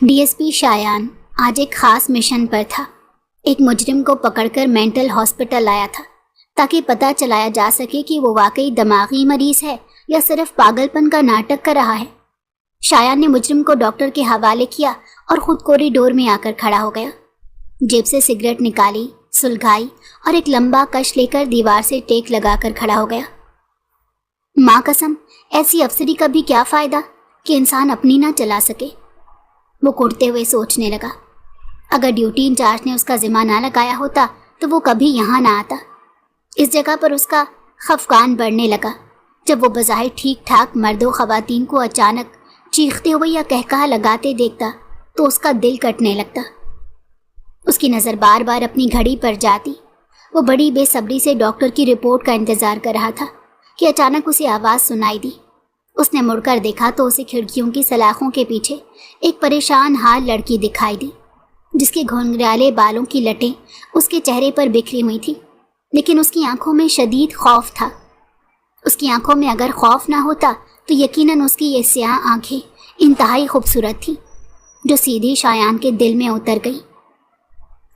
D S P شایان آج ایک خاص مشن پر تھا۔ ایک مجرم کو پکڑ کر مینٹل ہاسپٹل لایا تھا تاکہ پتہ چلایا جا سکے کہ وہ واقعی دماغی مریض ہے یا صرف پاگل پن کا ناٹک کر رہا ہے۔ شایان نے مجرم کو ڈاکٹر کے حوالے کیا اور خود کوریڈور میں آ کر کھڑا ہو گیا۔ جیب سے سگریٹ نکالی، سلگائی اور ایک لمبا کش لے کر دیوار سے ٹیک لگا کر کھڑا ہو گیا۔ ماں قسم، ایسی افسری کا بھی کیا فائدہ کہ انسان اپنی نہ چلا سکے۔ وہ کڑتے ہوئے سوچنے لگا، اگر ڈیوٹی انچارج نے اس کا ذمہ نہ لگایا ہوتا تو وہ کبھی یہاں نہ آتا۔ اس جگہ پر اس کا خفقان بڑھنے لگا جب وہ بظاہر ٹھیک ٹھاک مرد و خواتین کو اچانک چیختے ہوئے یا کہکہا لگاتے دیکھتا تو اس کا دل کٹنے لگتا۔ اس کی نظر بار بار اپنی گھڑی پر جاتی۔ وہ بڑی بے صبری سے ڈاکٹر کی رپورٹ کا انتظار کر رہا تھا کہ اچانک اسے آواز سنائی دی۔ اس نے مڑ کر دیکھا تو اسے کھڑکیوں کی سلاخوں کے پیچھے ایک پریشان حال لڑکی دکھائی دی، جس کے گھنگرالے بالوں کی لٹیں اس کے چہرے پر بکھری ہوئی تھی، لیکن اس کی آنکھوں میں شدید خوف تھا۔ اس کی آنکھوں میں اگر خوف نہ ہوتا تو یقیناً اس کی یہ سیاہ آنکھیں انتہائی خوبصورت تھیں جو سیدھی شایان کے دل میں اتر گئی۔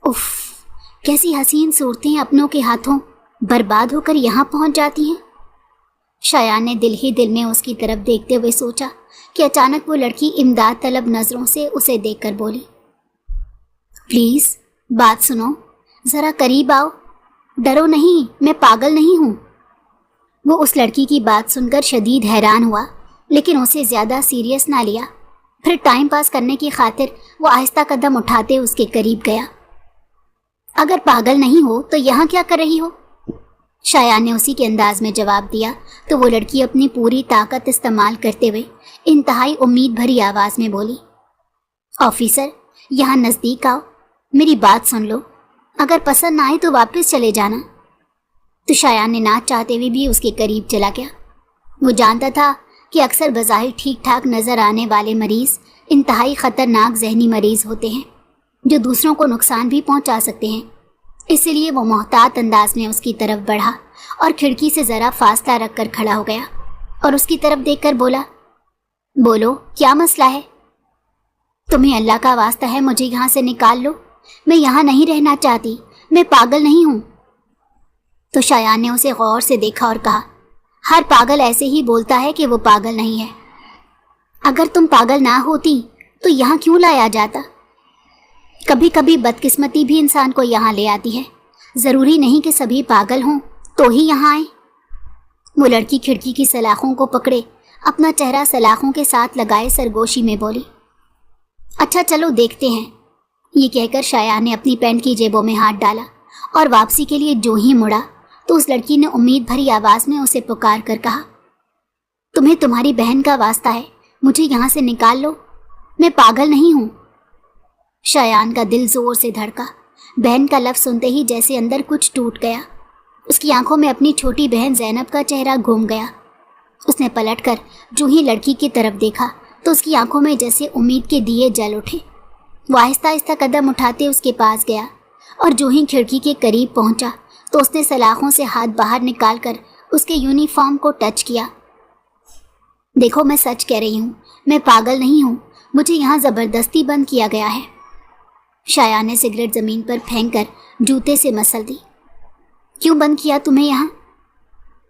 اف، کیسی حسین صورتیں اپنوں کے ہاتھوں برباد ہو کر یہاں پہنچ جاتی ہیں۔ شایان نے دل ہی دل میں اس کی طرف دیکھتے ہوئے سوچا کہ اچانک وہ لڑکی امداد طلب نظروں سے اسے دیکھ کر بولی، پلیز بات سنو، ذرا قریب آؤ، ڈرو نہیں، میں پاگل نہیں ہوں۔ وہ اس لڑکی کی بات سن کر شدید حیران ہوا، لیکن اسے زیادہ سیریس نہ لیا۔ پھر ٹائم پاس کرنے کی خاطر وہ آہستہ قدم اٹھاتے اس کے قریب گیا۔ اگر پاگل نہیں ہو تو یہاں کیا کر رہی ہو؟ شایان نے اسی کے انداز میں جواب دیا تو وہ لڑکی اپنی پوری طاقت استعمال کرتے ہوئے انتہائی امید بھری آواز میں بولی، آفیسر یہاں نزدیک آؤ، میری بات سن لو، اگر پسند نہ آئے تو واپس چلے جانا۔ تو شایان نے نہ چاہتے ہوئے بھی اس کے قریب چلا گیا۔ وہ جانتا تھا کہ اکثر بظاہر ٹھیک ٹھاک نظر آنے والے مریض انتہائی خطرناک ذہنی مریض ہوتے ہیں جو دوسروں کو نقصان بھی پہنچا سکتے ہیں۔ اسی لیے وہ محتاط انداز میں اس کی طرف بڑھا اور کھڑکی سے ذرا فاصلہ رکھ کر کھڑا ہو گیا اور اس کی طرف دیکھ کر بولا، بولو کیا مسئلہ ہے؟ تمہیں اللہ کا واسطہ ہے مجھے یہاں سے نکال لو، میں یہاں نہیں رہنا چاہتی، میں پاگل نہیں ہوں۔ تو شایان نے اسے غور سے دیکھا اور کہا، ہر پاگل ایسے ہی بولتا ہے کہ وہ پاگل نہیں ہے۔ اگر تم پاگل نہ ہوتی تو یہاں کیوں لایا جاتا؟ کبھی کبھی بدقسمتی بھی انسان کو یہاں لے آتی ہے، ضروری نہیں کہ سبھی پاگل ہوں تو ہی یہاں آئیں۔ وہ لڑکی کھڑکی کی سلاخوں کو پکڑے اپنا چہرہ سلاخوں کے ساتھ لگائے سرگوشی میں بولی، اچھا چلو دیکھتے ہیں۔ یہ کہہ کر شایان نے اپنی پینٹ کی جیبوں میں ہاتھ ڈالا اور واپسی کے لیے جو ہی مڑا تو اس لڑکی نے امید بھری آواز میں اسے پکار کر کہا، تمہیں تمہاری بہن کا واسطہ ہے، مجھے یہاں سے نکال لو، میں پاگل نہیں ہوں۔ شایان کا دل زور سے دھڑکا۔ بہن کا لفظ سنتے ہی جیسے اندر کچھ ٹوٹ گیا۔ اس کی آنکھوں میں اپنی چھوٹی بہن زینب کا چہرہ گھوم گیا۔ اس نے پلٹ کر جو ہی لڑکی کی طرف دیکھا تو اس کی آنکھوں میں جیسے امید کے دیے جل اٹھے۔ وہ آہستہ آہستہ قدم اٹھاتے اس کے پاس گیا اور جو ہی کھڑکی کے قریب پہنچا تو اس نے سلاخوں سے ہاتھ باہر نکال کر اس کے یونیفارم کو ٹچ کیا۔ دیکھو میں سچ کہہ رہی ہوں، میں پاگل نہیں ہوں، مجھے یہاں زبردستی بند کیا گیا ہے۔ شایان نے سگریٹ زمین پر پھینک کر جوتے سے مسل دی۔ کیوں بند کیا تمہیں یہاں؟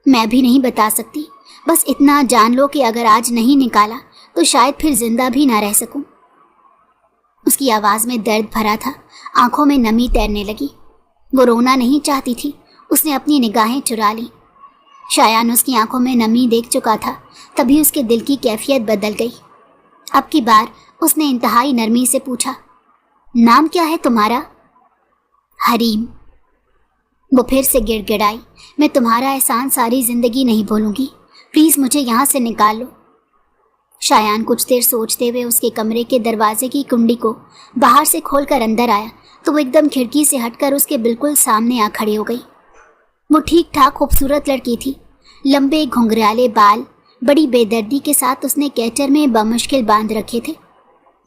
میں بھی نہیں بتا سکتی، بس اتنا جان لو کہ اگر آج نہیں نکالا تو شاید پھر زندہ بھی نہ رہ سکوں۔ اس کی آواز میں درد بھرا تھا، آنکھوں میں نمی تیرنے لگی۔ وہ رونا نہیں چاہتی تھی، اس نے اپنی نگاہیں چرا لی۔ شایان اس کی آنکھوں میں نمی دیکھ چکا تھا، تبھی اس کے دل کی کیفیت بدل گئی۔ اب کی بار اس نے انتہائی نرمی سے پوچھا، نام کیا ہے تمہارا؟ حریم۔ وہ پھر سے گڑ گڑائی، میں تمہارا احسان ساری زندگی نہیں بھولوں گی، پلیز مجھے یہاں سے نکال لو۔ شایان کچھ دیر سوچتے ہوئے اس کے کمرے کے دروازے کی کنڈی کو باہر سے کھول کر اندر آیا تو وہ ایک دم کھڑکی سے ہٹ کر اس کے بالکل سامنے آ کھڑی ہو گئی۔ وہ ٹھیک ٹھاک خوبصورت لڑکی تھی، لمبے گھنگرالے بال بڑی بے دردی کے ساتھ اس نے کیچر میں بمشکل باندھ رکھے تھے۔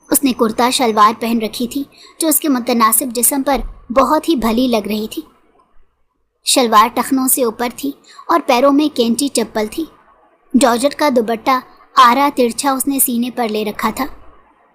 اس نے کرتا شلوار پہن رکھی تھی جو اس کے متناسب جسم پر بہت ہی بھلی لگ رہی تھی۔ شلوار ٹخنوں سے اوپر تھی اور پیروں میں کینچی چپل تھی۔ جارجٹ کا دوپٹہ آرا ترچھا اس نے سینے پر لے رکھا تھا۔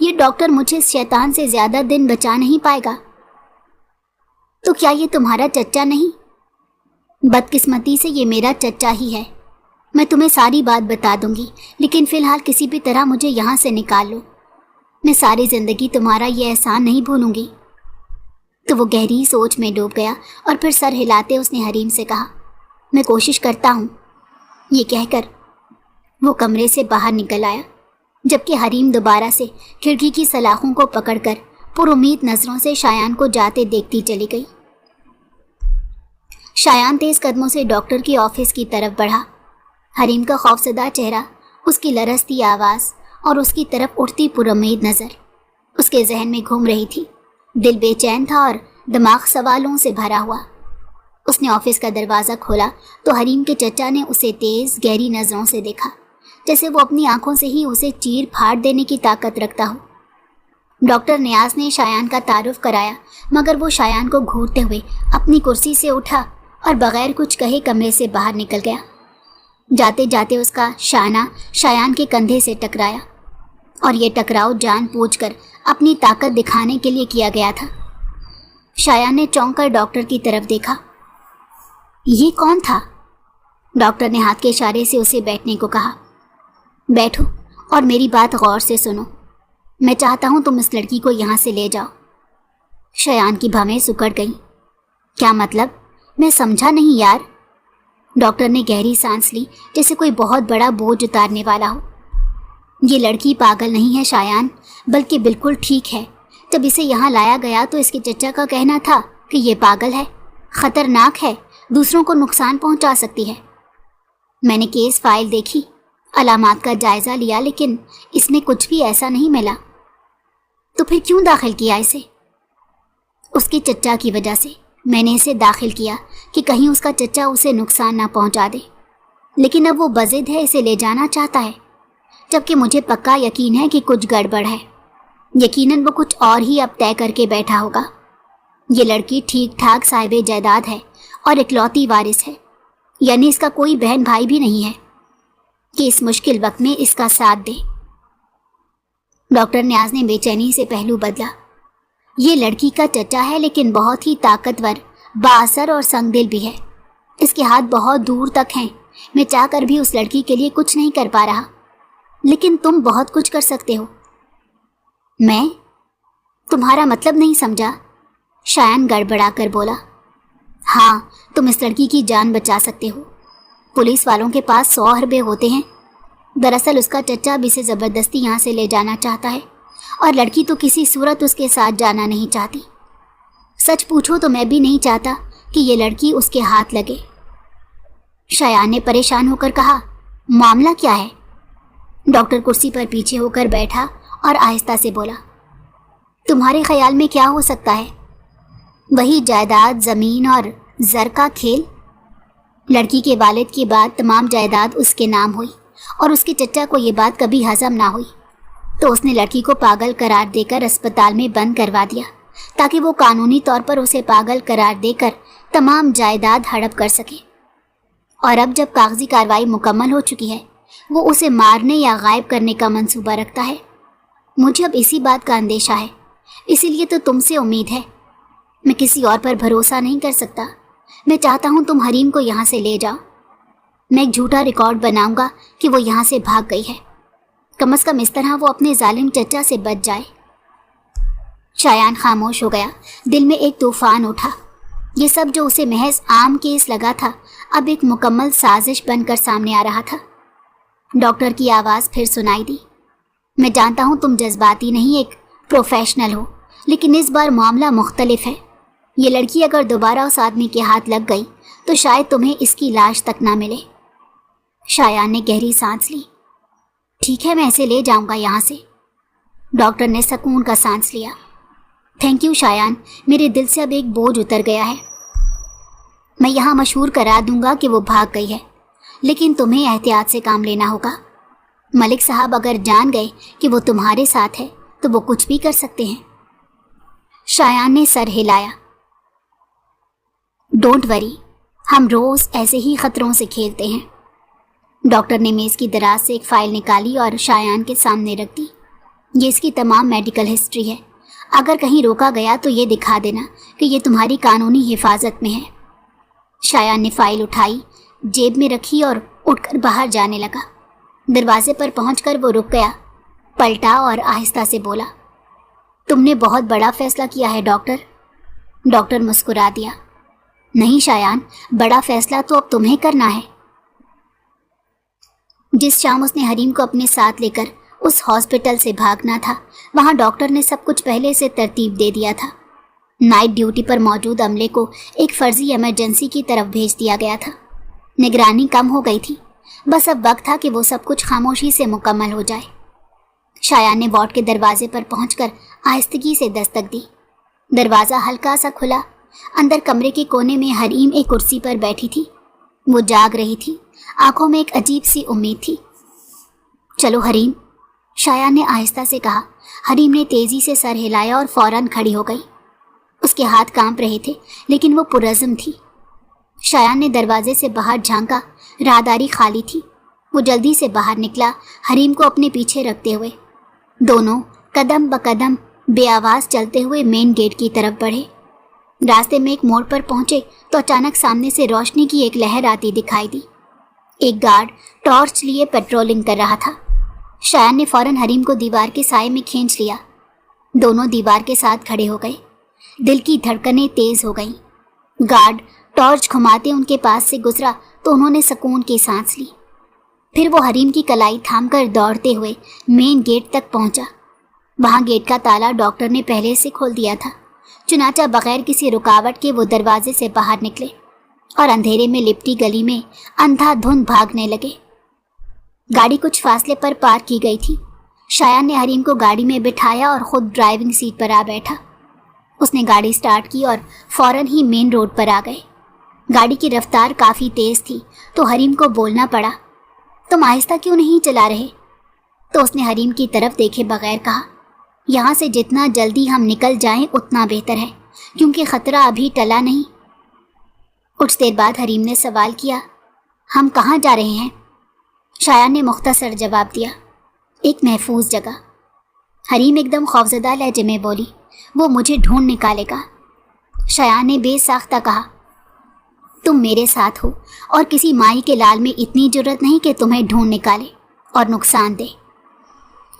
یہ ڈاکٹر مجھے اس شیطان سے زیادہ دن بچا نہیں پائے گا۔ تو کیا یہ تمہارا چچا نہیں؟ بدقسمتی سے یہ میرا چچا ہی ہے۔ میں تمہیں ساری بات بتا دوں گی، لیکن فی الحال کسی بھی طرح مجھے یہاں سے نکال لو۔ میں ساری زندگی تمہارا یہ احسان نہیں بھولوں گی۔ تو وہ گہری سوچ میں ڈوب گیا اور پھر سر ہلاتے اس نے حریم سے کہا، میں کوشش کرتا ہوں۔ یہ کہہ کر وہ کمرے سے باہر نکل آیا، جبکہ حریم دوبارہ سے کھڑکی کی سلاخوں کو پکڑ کر پر امید نظروں سے شایان کو جاتے دیکھتی چلی گئی۔ شایان تیز قدموں سے ڈاکٹر کی آفس کی طرف بڑھا۔ حریم کا خوفزدہ چہرہ، اس کی لرزتی آواز اور اس کی طرف اٹھتی پر امید نظر اس کے ذہن میں گھوم رہی تھی۔ دل بے چین تھا اور دماغ سوالوں سے بھرا ہوا۔ اس نے آفس کا دروازہ کھولا تو حریم کے چچا نے اسے تیز گہری نظروں سے دیکھا، جیسے وہ اپنی آنکھوں سے ہی اسے چیر پھاڑ دینے کی طاقت رکھتا ہو۔ ڈاکٹر نیاز نے شایان کا تعارف کرایا، مگر وہ شایان کو گھورتے ہوئے اپنی کرسی سے اٹھا اور بغیر کچھ کہے کمرے سے باہر نکل گیا۔ جاتے جاتے اس کا شانہ شایان کے کندھے سے ٹکرایا، اور یہ ٹکراؤ جان بوجھ کر اپنی طاقت دکھانے کے لیے کیا گیا تھا۔ شایان نے چونک کر ڈاکٹر کی طرف دیکھا۔ یہ کون تھا؟ ڈاکٹر نے ہاتھ کے اشارے سے اسے بیٹھنے کو کہا۔ بیٹھو اور میری بات غور سے سنو۔ میں چاہتا ہوں تم اس لڑکی کو یہاں سے لے جاؤ۔ شایان کی بھویں سکڑ گئیں۔ کیا مطلب؟ میں سمجھا نہیں یار۔ ڈاکٹر نے گہری سانس لی، جیسے کوئی بہت بڑا بوجھ اتارنے والا ہو۔ یہ لڑکی پاگل نہیں ہے شایان، بلکہ بالکل ٹھیک ہے۔ جب اسے یہاں لایا گیا تو اس کے چچا کا کہنا تھا کہ یہ پاگل ہے، خطرناک ہے، دوسروں کو نقصان پہنچا سکتی ہے۔ میں نے کیس فائل دیکھی، علامات کا جائزہ لیا، لیکن اس میں کچھ بھی ایسا نہیں ملا۔ تو پھر کیوں داخل کیا اسے؟ اس کے چچا کی وجہ سے میں نے اسے داخل کیا کہ کہیں اس کا چچا اسے نقصان نہ پہنچا دے، لیکن اب وہ بضد ہے، اسے لے جانا چاہتا ہے، جبکہ مجھے پکا یقین ہے کہ کچھ گڑبڑ ہے۔ یقیناً وہ کچھ اور ہی اب طے کر کے بیٹھا ہوگا۔ یہ لڑکی ٹھیک ٹھاک صاحب جائیداد ہے اور اکلوتی وارث ہے، یعنی اس کا کوئی بہن بھائی بھی نہیں ہے کہ اس مشکل وقت میں اس کا ساتھ دے۔ ڈاکٹر نیاز نے بے چینی سے پہلو بدلا۔ یہ لڑکی کا چچا ہے، لیکن بہت ہی طاقتور، بااثر اور سنگ دل بھی ہے۔ اس کے ہاتھ بہت دور تک ہیں۔ میں چاہ کر بھی اس لڑکی کے لیے کچھ نہیں کر پا رہا، لیکن تم بہت کچھ کر سکتے ہو۔ میں؟ تمہارا مطلب نہیں سمجھا، شایان گڑبڑا کر بولا۔ ہاں، تم اس لڑکی کی جان بچا سکتے ہو۔ پولیس والوں کے پاس 100 حربے ہوتے ہیں۔ دراصل اس کا چچا بھی اسے زبردستی یہاں سے لے جانا چاہتا ہے، اور لڑکی تو کسی صورت اس کے ساتھ جانا نہیں چاہتی۔ سچ پوچھو تو میں بھی نہیں چاہتا کہ یہ لڑکی اس کے ہاتھ لگے۔ شایان نے پریشان ہو کر کہا، معاملہ کیا ہے؟ ڈاکٹر کرسی پر پیچھے ہو کر بیٹھا اور آہستہ سے بولا، تمہارے خیال میں کیا ہو سکتا ہے؟ وہی جائیداد، زمین اور زر کا کھیل۔ لڑکی کے والد کی بات تمام جائیداد اس کے نام ہوئی، اور اس کے چچا کو یہ بات کبھی ہضم نہ ہوئی، تو اس نے لڑکی کو پاگل قرار دے کر اسپتال میں بند کروا دیا، تاکہ وہ قانونی طور پر اسے پاگل قرار دے کر تمام جائیداد ہڑپ کر سکے۔ اور اب جب کاغذی کارروائی مکمل ہو چکی ہے، وہ اسے مارنے یا غائب کرنے کا منصوبہ رکھتا ہے۔ مجھے اب اسی بات کا اندیشہ ہے، اسی لیے تو تم سے امید ہے۔ میں کسی اور پر بھروسہ نہیں کر سکتا۔ میں چاہتا ہوں تم حریم کو یہاں سے لے جاؤ۔ میں ایک جھوٹا ریکارڈ بناؤں گا کہ وہ یہاں سے بھاگ گئی ہے، کم از کم اس طرح وہ اپنے ظالم چچا سے بچ جائے۔ شایان خاموش ہو گیا، دل میں ایک طوفان اٹھا۔ یہ سب جو اسے محض عام کیس لگا تھا، اب ایک مکمل سازش بن کر سامنے آ رہا تھا۔ ڈاکٹر کی آواز پھر سنائی دی، میں جانتا ہوں تم جذباتی نہیں، ایک پروفیشنل ہو، لیکن اس بار معاملہ مختلف ہے۔ یہ لڑکی اگر دوبارہ اس آدمی کے ہاتھ لگ گئی تو شاید تمہیں اس کی لاش تک نہ ملے۔ شایان نے گہری سانس لی۔ ٹھیک ہے، میں اسے لے جاؤں گا یہاں سے۔ ڈاکٹر نے سکون کا سانس لیا۔ تھینک یو شایان، میرے دل سے اب ایک بوجھ اتر گیا ہے۔ میں یہاں مشہور کرا دوں گا کہ وہ بھاگ گئی ہے، لیکن تمہیں احتیاط سے کام لینا ہوگا۔ ملک صاحب اگر جان گئے کہ وہ تمہارے ساتھ ہے تو وہ کچھ بھی کر سکتے ہیں۔ شایان نے سر ہلایا۔ ڈونٹ وری، ہم روز ایسے ہی خطروں سے کھیلتے ہیں۔ ڈاکٹر نے میز کی دراز سے ایک فائل نکالی اور شایان کے سامنے رکھ دی۔ یہ اس کی تمام میڈیکل ہسٹری ہے. اگر کہیں روکا گیا تو یہ دکھا دینا کہ یہ تمہاری قانونی حفاظت میں ہے. شایان نے فائل اٹھائی، جیب میں رکھی اور اٹھ کر باہر جانے لگا. دروازے پر پہنچ کر وہ رک گیا، پلٹا اور آہستہ سے بولا، تم نے بہت بڑا فیصلہ کیا ہے ڈاکٹر. ڈاکٹر مسکرا دیا. نہیں شایان، بڑا فیصلہ تو اب تمہیں کرنا ہے. جس شام اس نے حریم کو اپنے ساتھ لے کر اس ہاسپٹل سے بھاگنا تھا، وہاں ڈاکٹر نے سب کچھ پہلے سے ترتیب دے دیا تھا. نائٹ ڈیوٹی پر موجود عملے کو ایک فرضی ایمرجنسی کی طرف بھیج دیا گیا تھا. نگرانی کم ہو گئی تھی، بس اب وقت تھا کہ وہ سب کچھ خاموشی سے مکمل ہو جائے. شایان نے وارڈ کے دروازے پر پہنچ کر آہستگی سے دستک دی. دروازہ ہلکا سا کھلا. اندر کمرے کے کونے میں حریم ایک کرسی پر بیٹھی تھی. وہ جاگ رہی تھی، آنکھوں میں ایک عجیب سی امید تھی. چلو حریم، شایان نے آہستہ سے کہا. حریم نے تیزی سے سر ہلایا اور فوراً کھڑی ہو گئی. اس کے ہاتھ کانپ رہے تھے لیکن وہ پرعزم تھی. شایان نے دروازے سے باہر جھانکا. راہداری خالی تھی. وہ جلدی سے باہر نکلا، حریم کو اپنے پیچھے رکھتے ہوئے. دونوں قدم بقدم بے آواز چلتے ہوئے مین گیٹ کی طرف بڑھے. راستے میں ایک موڑ پر پہنچے تو اچانک سامنے سے روشنی کی ایک لہر آتی دکھائی دی. ایک گارڈ ٹارچ لیے پیٹرولنگ کر رہا تھا. شایان نے فوراً حریم کو دیوار کے سائے میں کھینچ لیا. دونوں دیوار کے ساتھ کھڑے ہو گئے. دل کی دھڑکنیں تیز ہو گئیں. گارڈ ٹارچ گھماتے ان کے پاس سے گزرا تو انہوں نے سکون کی سانس لی. پھر وہ حریم کی کلائی تھام کر دوڑتے ہوئے مین گیٹ تک پہنچا. وہاں گیٹ کا تالا ڈاکٹر نے پہلے سے کھول دیا تھا. چنانچہ بغیر کسی رکاوٹ کے وہ دروازے سے باہر نکلے اور اندھیرے میں لپٹی گلی میں اندھا دھند بھاگنے لگے. گاڑی کچھ فاصلے پر پارک کی گئی تھی. شایان نے حریم کو گاڑی میں بٹھایا اور خود ڈرائیونگ سیٹ پر آ بیٹھا. اس نے گاڑی سٹارٹ کی اور فوراً ہی مین روڈ پر آ گئے. گاڑی کی رفتار کافی تیز تھی تو حریم کو بولنا پڑا، تم آہستہ کیوں نہیں چلا رہے؟ تو اس نے حریم کی طرف دیکھے بغیر کہا، یہاں سے جتنا جلدی ہم نکل جائیں اتنا بہتر ہے، کیونکہ خطرہ ابھی ٹلا نہیں. کچھ دیر بعد حریم نے سوال کیا، ہم کہاں جا رہے ہیں؟ شایان نے مختصر جواب دیا، ایک محفوظ جگہ. حریم ایک دم خوفزدہ لہجے میں بولی، وہ مجھے ڈھونڈ نکالے گا. شایان نے بے ساختہ کہا، تم میرے ساتھ ہو اور کسی مائی کے لال میں اتنی جرت نہیں کہ تمہیں ڈھونڈ نکالے اور نقصان دے.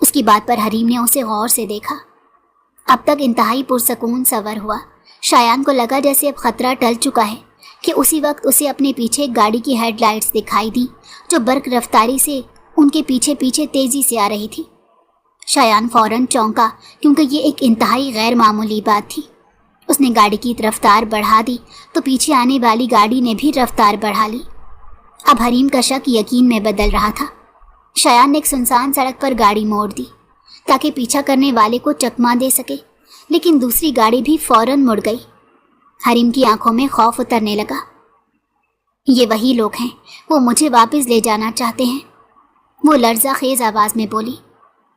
اس کی بات پر حریم نے اسے غور سے دیکھا. اب تک انتہائی پرسکون سور ہوا. شایان کو لگا جیسے اب خطرہ ٹل چکا ہے کہ اسی وقت اسے اپنے پیچھے گاڑی کی ہیڈ لائٹس دکھائی دی جو برق رفتاری سے ان کے پیچھے پیچھے تیزی سے آ رہی تھی. شایان فوراً چونکا کیونکہ یہ ایک انتہائی غیر معمولی بات تھی. اس نے گاڑی کی رفتار بڑھا دی تو پیچھے آنے والی گاڑی نے بھی رفتار بڑھا لی. اب حریم کا شک یقین میں بدل رہا تھا. شایان نے ایک سنسان سڑک پر گاڑی موڑ دی تاکہ پیچھا کرنے والے کو چکما دے سکے، لیکن دوسری گاڑی بھی فوراً مڑ گئی. حریم کی آنکھوں میں خوف اترنے لگا. یہ وہی لوگ ہیں، وہ مجھے واپس لے جانا چاہتے ہیں، وہ لرزہ خیز آواز میں بولی.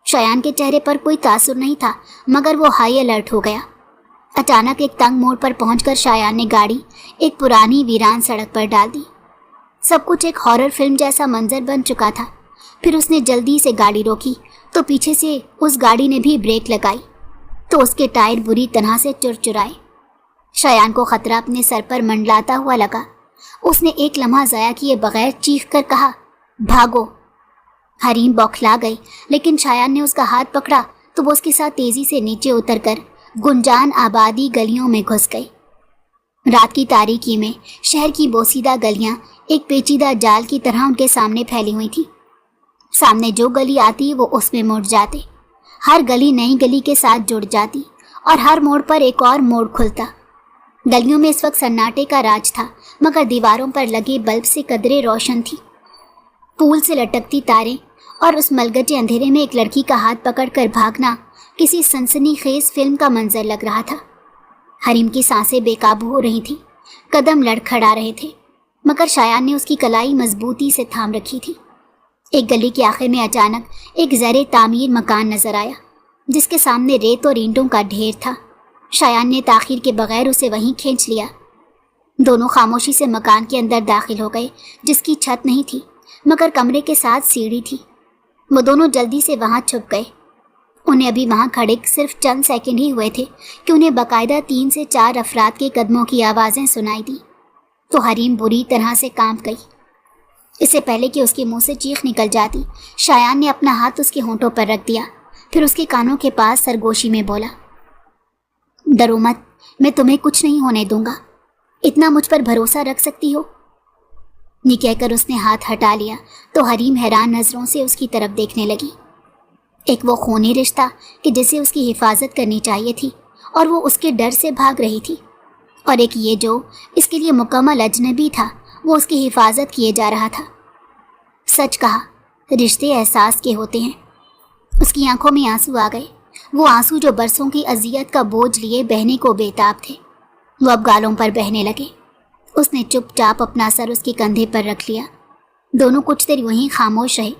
شایان کے چہرے پر کوئی تاثر نہیں تھا مگر وہ ہائی الرٹ ہو گیا. اچانک ایک تنگ موڑ پر پہنچ کر شایان نے گاڑی ایک پرانی ویران سڑک پر ڈال دی. سب کچھ ایک ہارر فلم جیسا منظر بن چکا تھا. پھر اس نے جلدی سے گاڑی روکی تو پیچھے سے اس گاڑی نے بھی بریک لگائی تو اس کے ٹائر بری طرح سے چرچرائے. شایان کو خطرہ اپنے سر پر منڈلاتا ہوا لگا. اس نے ایک لمحہ ضائع کیے بغیر چیخ کر کہا، بھاگو. حریم بوکھلا گئی لیکن شایان نے اس کا ہاتھ پکڑا تو وہ اس کے ساتھ تیزی سے نیچے اتر کر گنجان آبادی گلیوں میں گھس گئی. رات کی تاریکی میں شہر کی بوسیدہ گلیاں ایک پیچیدہ جال کی طرح ان کے سامنے پھیلی ہوئی تھیں. سامنے جو گلی آتی وہ اس میں مڑ جاتے. ہر گلی نئی گلی کے ساتھ جڑ جاتی اور ہر موڑ پر ایک اور موڑ کھلتا. گلیوں میں اس وقت سناٹے کا راج تھا مگر دیواروں پر لگے بلب سے قدرے روشن تھی. پول سے لٹکتی تاریں اور اس ملگجے اندھیرے میں ایک لڑکی کا ہاتھ پکڑ کر بھاگنا کسی سنسنی خیز فلم کا منظر لگ رہا تھا. حریم کی سانسیں بے قابو ہو رہی تھیں، قدم لڑکھڑا رہے تھے مگر شایان نے اس کی کلائی مضبوطی سے تھام رکھی تھی. ایک گلی کے آخر میں اچانک ایک زیر تعمیر مکان نظر آیا جس کے سامنے ریت اور اینٹوں کا ڈھیر تھا. شایان نے تاخیر کے بغیر اسے وہیں کھینچ لیا. دونوں خاموشی سے مکان کے اندر داخل ہو گئے جس کی چھت نہیں تھی مگر کمرے کے ساتھ سیڑھی تھی. وہ دونوں جلدی سے وہاں چھپ گئے. انہیں ابھی وہاں کھڑے صرف چند سیکنڈ ہی ہوئے تھے کہ انہیں باقاعدہ 3 سے 4 افراد کے قدموں کی آوازیں سنائی دی تو حریم بری طرح سے کانپ گئی۔ اس سے پہلے کہ اس کے منہ سے چیخ نکل جاتی، شایان نے اپنا ہاتھ اس کے ہونٹوں پر رکھ دیا، پھر اس کے کانوں کے پاس سرگوشی میں بولا، ڈرو مت، میں تمہیں کچھ نہیں ہونے دوں گا، اتنا مجھ پر بھروسہ رکھ سکتی ہو؟ یہ کہہ کر اس نے ہاتھ ہٹا لیا تو حریم حیران نظروں سے اس کی طرف دیکھنے لگی۔ ایک وہ خونی رشتہ کہ جسے اس کی حفاظت کرنی چاہیے تھی اور وہ اس کے ڈر سے بھاگ رہی تھی، اور ایک یہ جو اس کے لیے مکمل اجنبی تھا، وہ اس کی حفاظت کیے جا رہا تھا۔ سچ کہا، رشتے احساس کے ہوتے ہیں۔ اس کی آنکھوں میں آنسو آ گئے، وہ آنسو جو برسوں کی اذیت کا بوجھ لیے بہنے کو بےتاب تھے، وہ اب گالوں پر بہنے لگے۔ اس نے چپ چاپ اپنا سر اس کے کندھے پر رکھ لیا۔ دونوں کچھ دیر وہیں خاموش رہے۔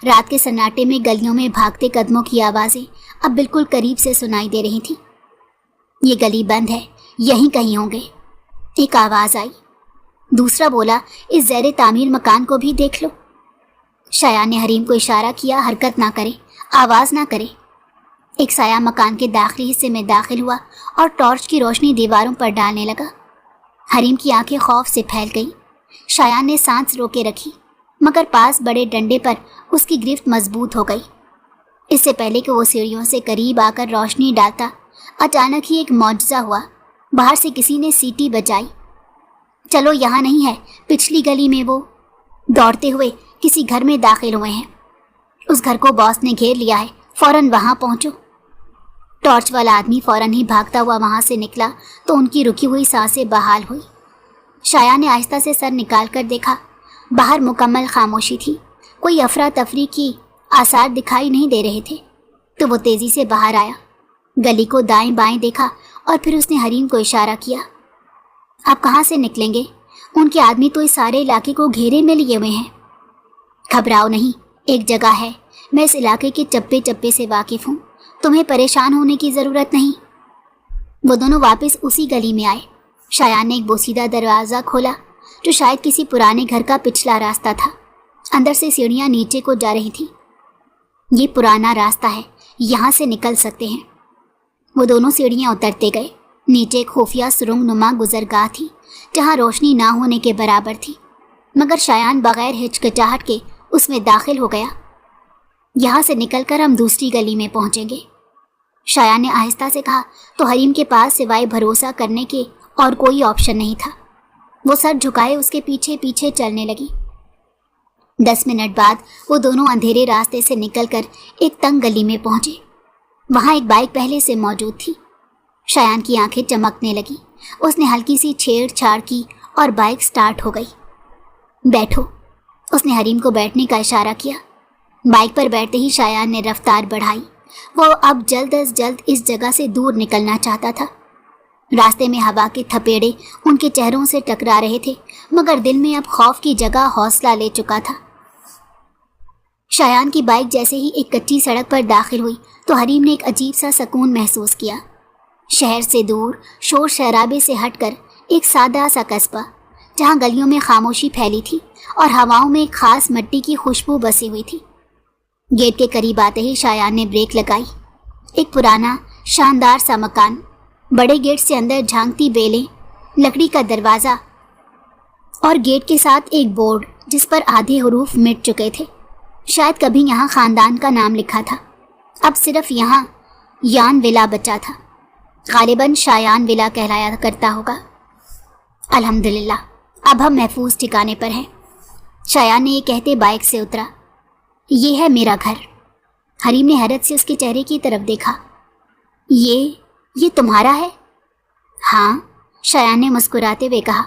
رات کے سناٹے میں گلیوں میں بھاگتے قدموں کی آوازیں اب بالکل قریب سے سنائی دے رہی تھیں۔ یہ گلی بند ہے، یہیں کہیں ہوں گے، ایک آواز آئی۔ دوسرا بولا، اس زیر تعمیر مکان کو بھی دیکھ لو۔ شایان نے حریم کو اشارہ کیا حرکت نہ کرے، آواز نہ کرے۔ ایک سایہ مکان کے داخلی حصے میں داخل ہوا اور ٹارچ کی روشنی دیواروں پر ڈالنے لگا۔ حریم کی آنکھیں خوف سے پھیل گئی۔ شایان نے سانس روکے رکھی، مگر پاس بڑے ڈنڈے پر اس کی گرفت مضبوط ہو گئی۔ اس سے پہلے کہ وہ سیڑھیوں سے قریب آ کر روشنی ڈالتا، اچانک ہی ایک معجزہ ہوا۔ باہر سے کسی نے سیٹی بجائی۔ چلو، یہاں نہیں ہے، پچھلی گلی میں۔ وہ دوڑتے ہوئے کسی گھر میں داخل ہوئے ہیں۔ اس گھر کو باس نے گھیر لیا ہے، فوراً وہاں پہنچو۔ ٹارچ والا آدمی فوراً ہی بھاگتا ہوا وہاں سے نکلا تو ان کی رکی ہوئی سانسیں بحال ہوئی۔ شایان نے آہستہ سے سر نکال کر دیکھا، باہر مکمل خاموشی تھی، کوئی افراتفری کی آثار دکھائی نہیں دے رہے تھے۔ تو وہ تیزی سے باہر آیا، گلی کو دائیں بائیں دیکھا اور پھر اس نے حریم کو اشارہ کیا۔ آپ کہاں سے نکلیں گے؟ ان کے آدمی تو اس سارے علاقے کو گھیرے میں لیے ہوئے ہیں۔ گھبراؤ نہیں، ایک جگہ ہے، میں اس علاقے کے چپے چپے سے واقف ہوں، تمہیں پریشان ہونے کی ضرورت نہیں۔ وہ دونوں واپس اسی گلی میں آئے۔ شایان نے ایک بوسیدہ دروازہ کھولا جو شاید کسی پرانے گھر کا پچھلا راستہ تھا۔ اندر سے سیڑھیاں نیچے کو جا رہی تھیں۔ یہ پرانا راستہ ہے، یہاں سے نکل سکتے ہیں۔ وہ دونوں سیڑھیاں اترتے گئے۔ نیچے ایک خفیہ سرنگ نما گزرگاہ تھی جہاں روشنی نہ ہونے کے برابر تھی، مگر شایان بغیر ہچکچاہٹ کے اس میں داخل ہو گیا۔ یہاں سے نکل کر ہم دوسری گلی میں پہنچیں گے، شایان نے آہستہ سے کہا تو حریم کے پاس سوائے بھروسہ کرنے کے اور کوئی آپشن نہیں تھا۔ وہ سر جھکائے اس کے پیچھے پیچھے چلنے لگی۔ 10 منٹ بعد وہ دونوں اندھیرے راستے سے نکل کر ایک تنگ گلی میں پہنچے۔ وہاں ایک بائک پہلے سے موجود تھی۔ شایان کی آنکھیں چمکنے لگی۔ اس نے ہلکی سی چھیڑ چھاڑ کی اور بائک سٹارٹ ہو گئی۔ بیٹھو، اس نے حریم کو بیٹھنے کا اشارہ کیا۔ بائک پر بیٹھتے ہی شایان نے رفتار بڑھائی۔ وہ اب جلد از جلد اس جگہ سے دور نکلنا چاہتا تھا۔ راستے میں ہوا کے تھپیڑے ان کے چہروں سے ٹکرا رہے تھے، مگر دل میں اب خوف کی جگہ حوصلہ لے چکا تھا۔ شایان کی بائک جیسے ہی ایک کچی سڑک پر داخل ہوئی تو حریم نے ایک عجیب سا سکون محسوس کیا۔ شہر سے دور، شور شرابے سے ہٹ کر ایک سادہ سا قصبہ جہاں گلیوں میں خاموشی پھیلی تھی اور ہواؤں میں ایک خاص مٹی کی خوشبو بسی ہوئی تھی۔ گیٹ کے قریب آتے ہی شایان نے بریک لگائی۔ ایک پرانا شاندار سا مکان، بڑے گیٹ سے اندر جھانکتی بیلیں، لکڑی کا دروازہ اور گیٹ کے ساتھ ایک بورڈ جس پر آدھے حروف مٹ چکے تھے۔ شاید کبھی یہاں خاندان کا نام لکھا تھا، اب صرف یہاں یان ولا بچا تھا، غالباً شایان ولا کہلایا کرتا ہوگا۔ الحمدللہ، اب ہم محفوظ ٹھکانے پر ہیں۔ شایان نے یہ کہتے بائک سے اترا۔ یہ ہے میرا گھر۔ حریم نے حیرت سے اس کے چہرے کی طرف دیکھا۔ یہ تمہارا ہے؟ ہاں، شایان نے مسکراتے ہوئے کہا۔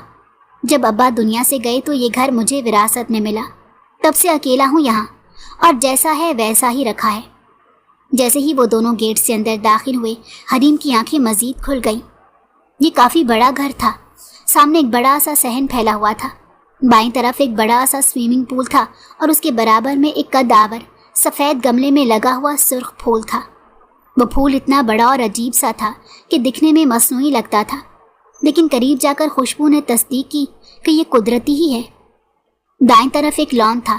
جب ابا دنیا سے گئے تو یہ گھر مجھے وراثت میں ملا، تب سے اکیلا ہوں یہاں، اور جیسا ہے ویسا ہی رکھا ہے۔ جیسے ہی وہ دونوں گیٹ سے اندر داخل ہوئے، حریم کی آنکھیں مزید کھل گئیں۔ یہ کافی بڑا گھر تھا۔ سامنے ایک بڑا سا صحن پھیلا ہوا تھا، بائیں طرف ایک بڑا سا سوئمنگ پول تھا اور اس کے برابر میں ایک قد آور سفید گملے میں لگا ہوا سرخ پھول تھا۔ وہ پھول اتنا بڑا اور عجیب سا تھا کہ دکھنے میں مصنوعی لگتا تھا، لیکن قریب جا کر خوشبو نے تصدیق کی کہ یہ قدرتی ہی ہے۔ دائیں طرف ایک لان تھا،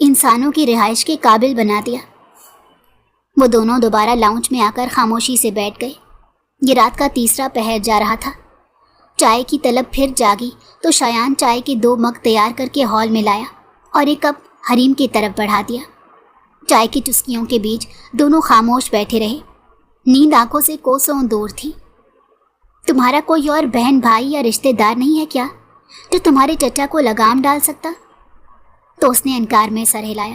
انسانوں کی رہائش کے قابل بنا دیا۔ وہ دونوں دوبارہ لاؤنج میں آ کر خاموشی سے بیٹھ گئے۔ یہ رات کا تیسرا پہر جا رہا تھا۔ چائے کی طلب پھر جاگی تو شایان چائے کے 2 مگ تیار کر کے ہال میں لایا اور ایک کپ حریم کی طرف بڑھا دیا۔ چائے کی چسکیوں کے بیچ دونوں خاموش بیٹھے رہے۔ نیند آنکھوں سے کوسوں دور تھی۔ تمہارا کوئی اور بہن بھائی یا رشتہ دار نہیں ہے کیا جو تمہارے چچا کو لگام ڈال سکتا؟ تو اس نے انکار میں سر ہلایا۔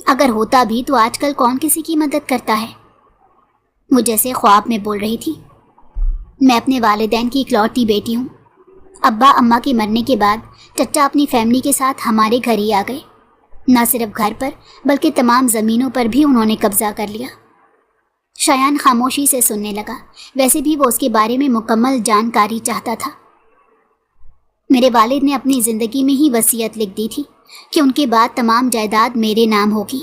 اگر ہوتا بھی تو آج کل کون کسی کی مدد کرتا ہے؟ وہ جیسے خواب میں بول رہی تھی۔ میں اپنے والدین کی اکلوتی بیٹی ہوں۔ ابا اماں کے مرنے کے بعد چچا اپنی فیملی کے ساتھ ہمارے گھر ہی آ گئے۔ نہ صرف گھر پر بلکہ تمام زمینوں پر بھی انہوں نے قبضہ کر لیا۔ شایان خاموشی سے سننے لگا۔ ویسے بھی وہ اس کے بارے میں مکمل جانکاری چاہتا تھا۔ میرے والد نے اپنی زندگی میں ہی وصیت لکھ دی تھی کہ ان کے بعد تمام جائیداد میرے نام ہوگی،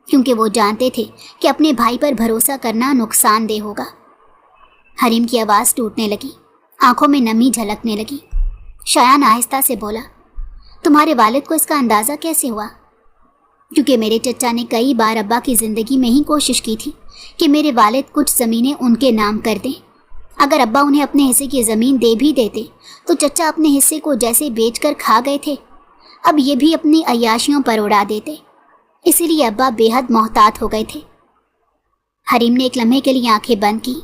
کیونکہ وہ جانتے تھے کہ اپنے بھائی پر بھروسہ کرنا نقصان دہ ہوگا۔ حریم کی آواز ٹوٹنے لگی، آنکھوں میں نمی جھلکنے لگی۔ شایان آہستہ سے بولا، تمہارے والد کو اس کا اندازہ کیسے ہوا؟ کیونکہ میرے چچا نے کئی بار ابا کی زندگی میں ہی کوشش کی تھی کہ میرے والد کچھ زمینیں ان کے نام کر دیں۔ اگر ابا انہیں اپنے حصے کی زمین دے بھی دیتے تو چچا اپنے حصے کو جیسے بیچ کر کھا گئے تھے، اب یہ بھی اپنی عیاشیوں پر اڑا دیتے۔ اسی لیے ابا بے حد محتاط ہو گئے تھے۔ حریم نے ایک لمحے کے لیے آنکھیں بند کی۔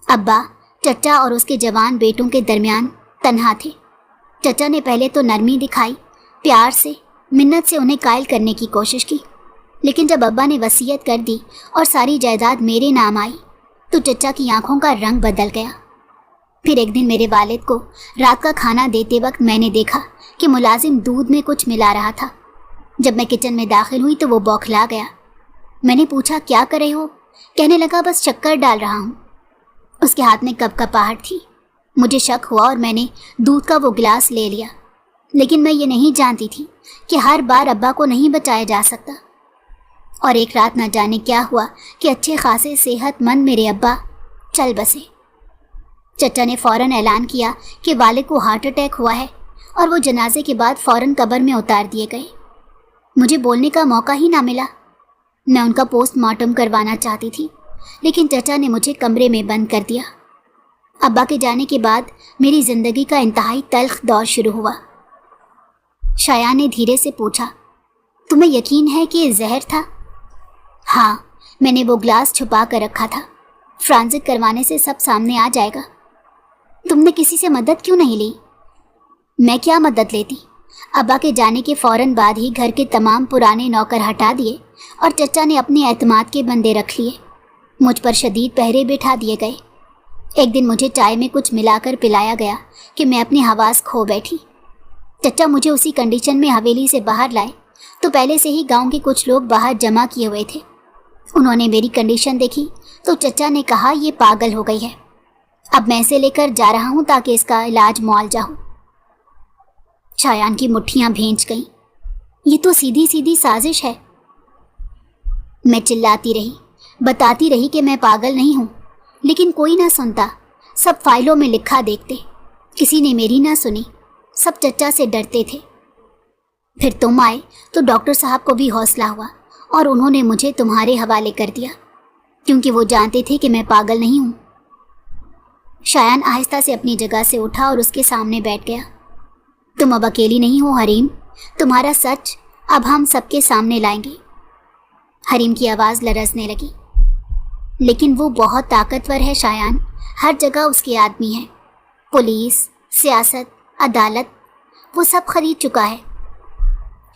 ابا چچا اور اس کے جوان بیٹوں کے درمیان تنہا تھے۔ چچا نے پہلے تو نرمی دکھائی، پیار سے، منت سے انہیں قائل کرنے کی کوشش کی، لیکن جب ابا نے وصیت کر دی اور ساری جائیداد میرے نام آئی تو چچا کی آنکھوں کا رنگ بدل گیا۔ پھر ایک دن میرے والد کو رات کا کھانا دیتے وقت میں نے دیکھا کہ ملازم دودھ میں کچھ ملا رہا تھا۔ جب میں کچن میں داخل ہوئی تو وہ بوکھلا گیا۔ میں نے پوچھا کیا کر رہے ہو؟ کہنے لگا بس شکر ڈال رہا ہوں۔ اس کے ہاتھ میں کپاہٹ تھی۔ مجھے شک ہوا اور میں نے دودھ کا وہ گلاس لے لیا، لیکن میں یہ نہیں جانتی تھی کہ ہر بار ابا کو نہیں بچایا جا سکتا۔ اور ایک رات نہ جانے کیا ہوا کہ اچھے خاصے صحت مند میرے ابا چل بسے۔ چچا نے فوراً اعلان کیا کہ والد کو ہارٹ اٹیک ہوا ہے اور وہ جنازے کے بعد فوراً قبر میں اتار دیے گئے۔ مجھے بولنے کا موقع ہی نہ ملا۔ میں ان کا پوسٹ مارٹم کروانا چاہتی تھی، لیکن چچا نے مجھے کمرے میں بند کر دیا۔ ابا کے جانے کے بعد میری زندگی کا انتہائی تلخ دور شروع ہوا۔ شایان نے دھیرے سے پوچھا، تمہیں یقین ہے کہ یہ زہر تھا؟ ہاں، میں نے وہ گلاس چھپا کر رکھا تھا۔ فرانزک کروانے سے سب سامنے آ جائے گا۔ تم نے کسی سے مدد کیوں نہیں لی؟ میں کیا مدد لیتی؟ ابا کے جانے کے فوراً بعد ہی گھر کے تمام پرانے نوکر ہٹا دیے اور چچا نے اپنے اعتماد کے بندے رکھ لیے۔ مجھ پر شدید پہرے بٹھا دیے گئے۔ ایک دن مجھے چائے میں کچھ ملا کر پلایا گیا کہ میں اپنی حواس کھو بیٹھی۔ چچا مجھے اسی کنڈیشن میں حویلی سے باہر لائے تو پہلے سے ہی گاؤں کے کچھ لوگ باہر جمع کیے ہوئے تھے۔ انہوں نے میری کنڈیشن دیکھی تو چچا نے کہا یہ پاگل ہو گئی ہے، اب میں اسے لے کر جا رہا ہوں تاکہ اس کا علاج معالجہ ہو۔ شایان کی مٹھیاں بھینچ گئیں۔ یہ تو سیدھی سیدھی سازش ہے۔ میں چلاتی رہی، بتاتی رہی کہ میں پاگل نہیں ہوں، لیکن کوئی نہ سنتا۔ سب فائلوں میں لکھا دیکھتے، کسی نے میری نہ سنی۔ سب چچا سے ڈرتے تھے۔ پھر تم آئے تو ڈاکٹر صاحب کو بھی حوصلہ ہوا اور انہوں نے مجھے تمہارے حوالے کر دیا، کیونکہ وہ جانتے تھے کہ میں پاگل نہیں ہوں۔ شایان آہستہ سے اپنی جگہ سے اٹھا اور اس کے سامنے بیٹھ گیا۔ تم اب اکیلی نہیں ہو حریم، تمہارا سچ اب ہم سب کے سامنے لائیں گے۔ حریم کی آواز لرزنے لگی۔ لیکن وہ بہت طاقتور ہے شایان، ہر جگہ اس کے آدمی ہیں، پولیس، سیاست، عدالت، وہ سب خرید چکا ہے۔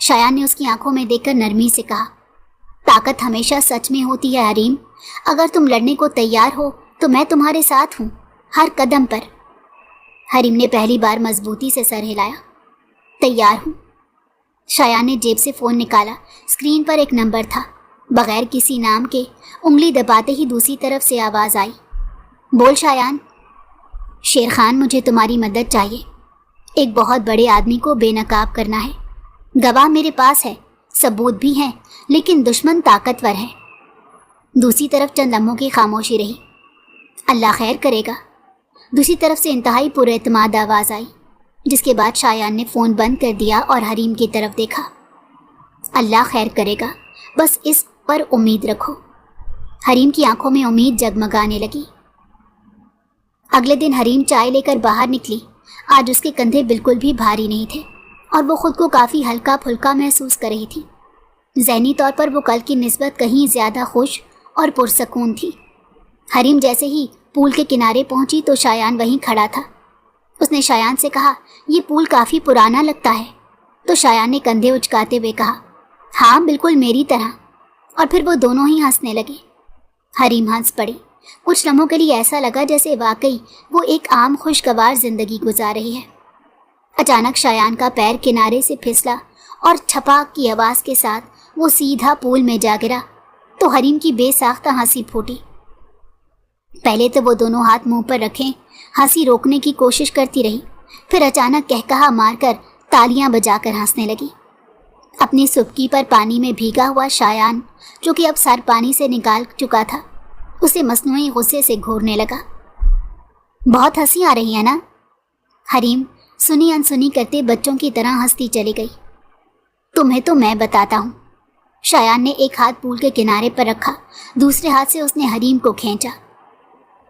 شایان نے اس کی آنکھوں میں دیکھ کر نرمی سے کہا، طاقت ہمیشہ سچ میں ہوتی ہے حریم۔ اگر تم لڑنے کو تیار ہو تو میں تمہارے ساتھ ہوں، ہر قدم پر۔ حریم نے پہلی بار مضبوطی سے سر ہلایا۔ تیار ہوں۔ شایان نے جیب سے فون نکالا۔ اسکرین پر ایک نمبر تھا۔ بغیر کسی نام کے انگلی دباتے ہی دوسری طرف سے آواز آئی، بول شایان۔ شیر خان، مجھے تمہاری مدد چاہیے۔ ایک بہت بڑے آدمی کو بے نقاب کرنا ہے۔ گواہ میرے پاس ہے، ثبوت بھی ہیں، لیکن دشمن طاقتور ہے۔ دوسری طرف چند لمحوں کی خاموشی رہی۔ اللہ خیر کرے گا۔ دوسری طرف سے انتہائی پر اعتماد آواز آئی، جس کے بعد شایان نے فون بند کر دیا اور حریم کی طرف دیکھا۔ اللہ خیر کرے گا، بس اس پر امید رکھو۔ حریم کی آنکھوں میں امید جگمگانے لگی۔ اگلے دن حریم چائے لے کر باہر نکلی۔ آج اس کے کندھے بالکل بھی بھاری نہیں تھے اور وہ خود کو کافی ہلکا پھلکا محسوس کر رہی تھی۔ ذہنی طور پر وہ کل کی نسبت کہیں زیادہ خوش اور پرسکون تھی۔ حریم جیسے ہی پول کے کنارے پہنچی تو شایان وہیں کھڑا تھا۔ اس نے شایان سے کہا، یہ پول کافی پرانا لگتا ہے۔ تو شایان نے کندھے اچکاتے ہوئے کہا، ہاں بالکل میری طرح، اور پھر وہ دونوں ہی ہنسنے لگے۔ حریم ہنس پڑی۔ کچھ لمحوں کے لیے ایسا لگا جیسے واقعی وہ ایک عام خوشگوار زندگی گزار رہی ہے۔ اچانک شایان کا پیر کنارے سے پھسلا اور چھپاک کی آواز کے ساتھ وہ سیدھا پول میں جا گرا تو حریم کی بے ساختہ ہنسی پھوٹی۔ پہلے تو وہ دونوں ہاتھ منہ پر رکھیں ہنسی روکنے کی کوشش کرتی رہی، پھر اچانک کہکہا مار کر تالیاں بجا کر ہنسنے لگی۔ اپنی سبکی پر پانی میں بھیگا ہوا شایان، جو کہ اب سر پانی سے نکال چکا تھا، اسے مصنوعی غصے سے گھورنے لگا۔ بہت ہنسی آ رہی ہے نا؟ حریم سنی انسنی کرتے بچوں کی طرح ہنستی چلی گئی۔ تمہیں تو میں بتاتا ہوں۔ شایان نے ایک ہاتھ پول کے کنارے پر رکھا، دوسرے ہاتھ سے اس نے حریم کو کھینچا۔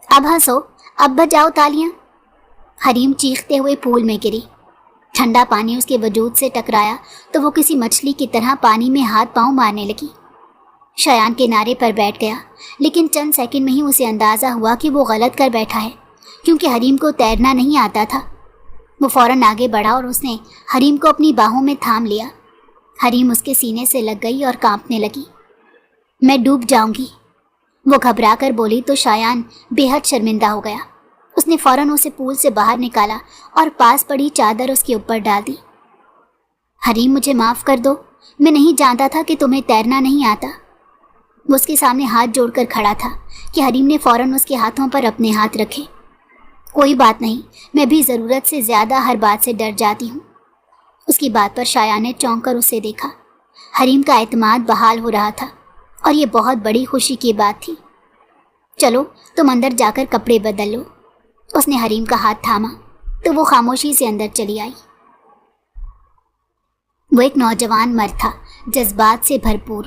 اب ہنسو، اب بجاؤ تالیاں۔ حریم چیختے ہوئے پول میں گری۔ ٹھنڈا پانی اس کے وجود سے ٹکرایا تو وہ کسی مچھلی کی طرح پانی میں ہاتھ پاؤں مارنے لگی۔ شایان کنارے پر بیٹھ گیا، لیکن چند سیکنڈ میں ہی اسے اندازہ ہوا کہ وہ غلط کر بیٹھا ہے، کیونکہ حریم کو تیرنا نہیں آتا تھا۔ وہ فوراً آگے بڑھا اور اس نے حریم کو اپنی باہوں میں تھام لیا۔ حریم اس کے سینے سے لگ گئی اور کانپنے لگی۔ میں ڈوب جاؤں گی، وہ گھبرا کر بولی تو شایان بے حد شرمندہ ہو گیا۔ اس نے فوراً اسے پول سے باہر نکالا اور پاس پڑی چادر اس کے اوپر ڈال دی۔ حریم مجھے معاف کر دو، میں نہیں جانتا تھا کہ تمہیں تیرنا نہیں آتا۔ وہ اس کے سامنے ہاتھ جوڑ کر کھڑا تھا کہ حریم نے فوراً اس کے ہاتھوں پر اپنے ہاتھ رکھے۔ کوئی بات نہیں، میں بھی ضرورت سے زیادہ ہر بات سے ڈر جاتی ہوں۔ اس کی بات پر شایان نے چونک کر اسے دیکھا۔ حریم کا اعتماد بحال ہو رہا تھا اور یہ بہت بڑی خوشی کی بات تھی۔ چلو تم اندر جا کر کپڑے بدل لو۔ اس نے حریم کا ہاتھ تھاما تو وہ خاموشی سے اندر چلی آئی۔ وہ ایک نوجوان مرد تھا، جذبات سے بھرپور۔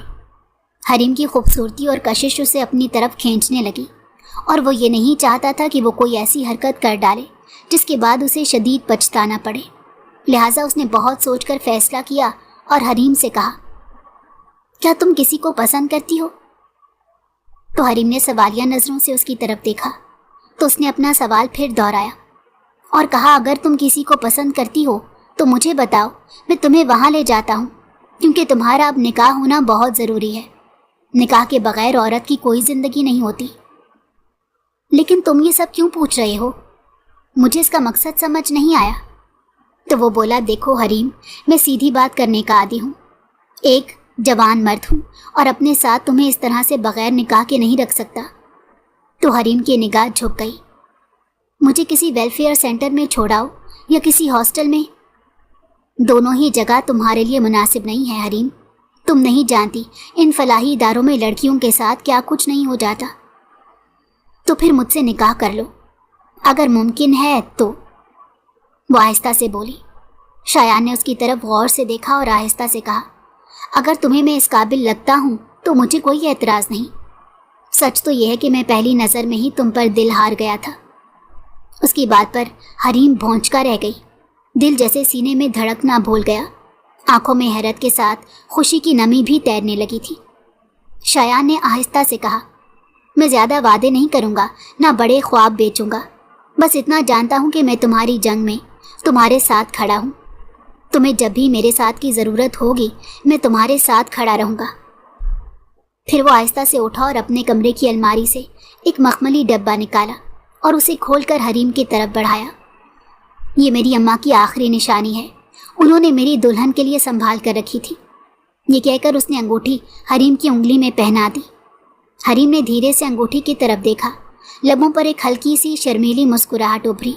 حریم کی خوبصورتی اور کشش اسے اپنی طرف کھینچنے لگی، اور وہ یہ نہیں چاہتا تھا کہ وہ کوئی ایسی حرکت کر ڈالے جس کے بعد اسے شدید پچھتانا پڑے۔ لہٰذا اس نے بہت سوچ کر فیصلہ کیا اور حریم سے کہا، کیا تم کسی کو پسند کرتی ہو؟ تو حریم نے سوالیہ نظروں سے اس کی طرف دیکھا تو اس نے اپنا سوال پھر دہرایا اور کہا، اگر تم کسی کو پسند کرتی ہو تو مجھے بتاؤ، میں تمہیں وہاں لے جاتا ہوں، کیونکہ تمہارا اب نکاح ہونا بہت ضروری ہے۔ نکاح کے بغیر عورت کی کوئی زندگی نہیں ہوتی۔ لیکن تم یہ سب کیوں پوچھ رہے ہو؟ مجھے اس کا مقصد سمجھ نہیں آیا۔ تو وہ بولا، دیکھو حریم، میں سیدھی بات کرنے کا عادی ہوں، ایک جوان مرد ہوں اور اپنے ساتھ تمہیں اس طرح سے بغیر نکاح کے نہیں رکھ سکتا۔ تو حریم کی نگاہ جھک گئی۔ مجھے کسی ویلفیئر سینٹر میں چھوڑاؤ یا کسی ہاسٹل میں، دونوں ہی جگہ تمہارے لیے مناسب نہیں ہے حریم۔ تم نہیں جانتی ان فلاحی اداروں میں لڑکیوں کے ساتھ کیا کچھ نہیں ہو جاتا۔ تو پھر مجھ سے نکاح کر لو، اگر ممکن ہے تو، وہ آہستہ سے بولی۔ شایان نے اس کی طرف غور سے دیکھا اور آہستہ سے کہا، اگر تمہیں میں اس قابل لگتا ہوں تو مجھے کوئی اعتراض نہیں۔ سچ تو یہ ہے کہ میں پہلی نظر میں ہی تم پر دل ہار گیا تھا۔ اس کی بات پر حریم بھونچکا رہ گئی، دل جیسے سینے میں دھڑکنا بھول گیا، آنکھوں میں حیرت کے ساتھ خوشی کی نمی بھی تیرنے لگی تھی۔ شایان نے آہستہ سے کہا، میں زیادہ وعدے نہیں کروں گا، نہ بڑے خواب بیچوں گا، بس اتنا جانتا ہوں کہ میں تمہاری جنگ میں تمہارے ساتھ کھڑا ہوں۔ تمہیں جب بھی میرے ساتھ کی ضرورت ہوگی میں تمہارے ساتھ کھڑا رہوں گا۔ پھر وہ آہستہ سے اٹھا اور اپنے کمرے کی الماری سے ایک مخملی ڈبہ نکالا اور اسے کھول کر حریم کی طرف بڑھایا۔ یہ میری اماں کی آخری نشانی ہے، انہوں نے میری دلہن کے لیے سنبھال کر رکھی تھی۔ یہ کہہ کر اس نے انگوٹھی حریم کی انگلی میں پہنا دی۔ حریم نے دھیرے سے انگوٹھی کی طرف دیکھا، لبوں پر ایک ہلکی سی شرمیلی مسکراہٹ ابھری،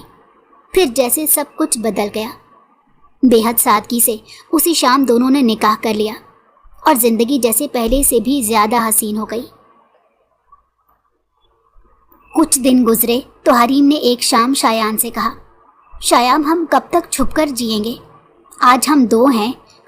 پھر جیسے سب کچھ بدل گیا۔ بے حد سادگی سے اسی شام دونوں نے نکاح کر لیا اور زندگی جیسے پہلے سے بھی زیادہ حسین ہو گئی۔ کچھ دن گزرے تو حریم نے ایک شام شایان سے کہا، شایان، ہم کب تک چھپ کر جئیں گے؟ آج ہم دو ہیں،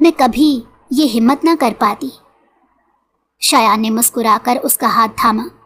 میں کبھی یہ ہمت نہ کر پاتی۔ شایان نے مسکرا کر اس کا ہاتھ تھاما